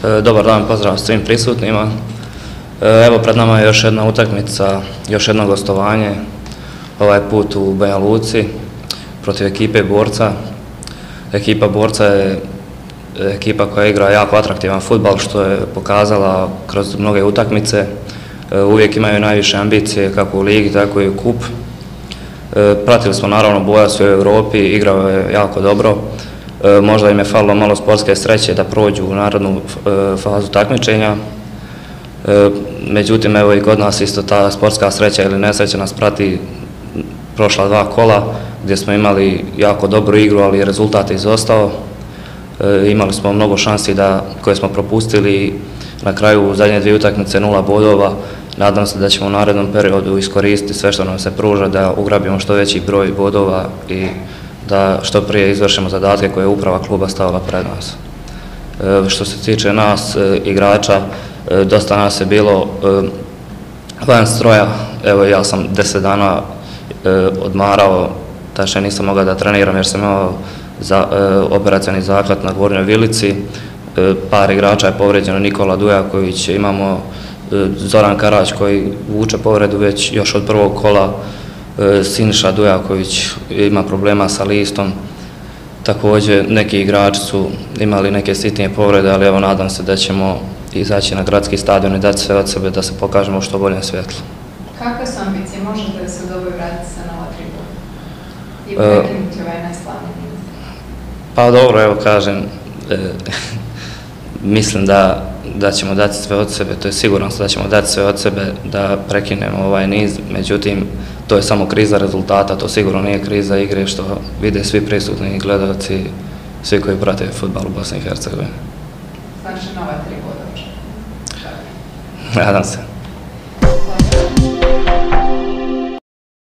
Dobar dan, pozdrav svim prisutnima. Evo, pred nama je još jedna utakmica, još jedno gostovanje, ovaj put u Banja Luci protiv ekipe Borca. Ekipa Borca je ekipa koja igra jako atraktivan fudbal, što je pokazala kroz mnoge utakmice. Uvijek imaju najviše ambicije kako u ligi, tako i u kup. Pratili smo naravno Bojac u Europi, igrao je jako dobro. Možda im je falilo malo sportske sreće da prođu u narodnu fazu takmičenja. Međutim, evo i kod nas isto ta sportska sreća ili nesreća nas prati prošla 2 kola gdje smo imali jako dobru igru, ali rezultat je izostao. Imali smo mnogo šansi koje smo propustili. Na kraju u zadnje 2 utakmice 0 bodova. Nadam se da ćemo u narednom periodu iskoristiti sve što nam se pruža, da ugrabimo što veći broj bodova i da što prije izvršimo zadatke koje je uprava kluba stavila pred nas. Što se tiče nas, igrača, dosta nas je bilo van stroja. Evo, ja sam 10 dana odmarao, tačnije nisam mogao da treniram jer sam imao operacioni zahvat na Gornjoj vilici. Par igrača je povređeno, Nikola Dujaković, imamo Zoran Karać koji vuče povredu već još od prvog kola, Siniša Dujaković ima problema sa listom. Također neki igrači su imali neke sitnije povrede, ali evo nadam se da ćemo izaći na gradski stadion i dati sve od sebe da se pokažemo u što boljem svjetlu. Kakve su ambicije? Možete li se u doboj vratiti sa nova tribuna i prekinuti ovaj najslavniji niz? Pa dobro, evo kažem, mislim da ćemo dati sve od sebe, to je sigurno da ćemo dati sve od sebe da prekinemo ovaj niz, međutim to je samo kriza rezultata, to sigurno nije kriza igre što vide svi prisutni gledalci, svi koji prate fudbal u Bosni i Hercegovini. Znači nova 3 boda. Nadam se.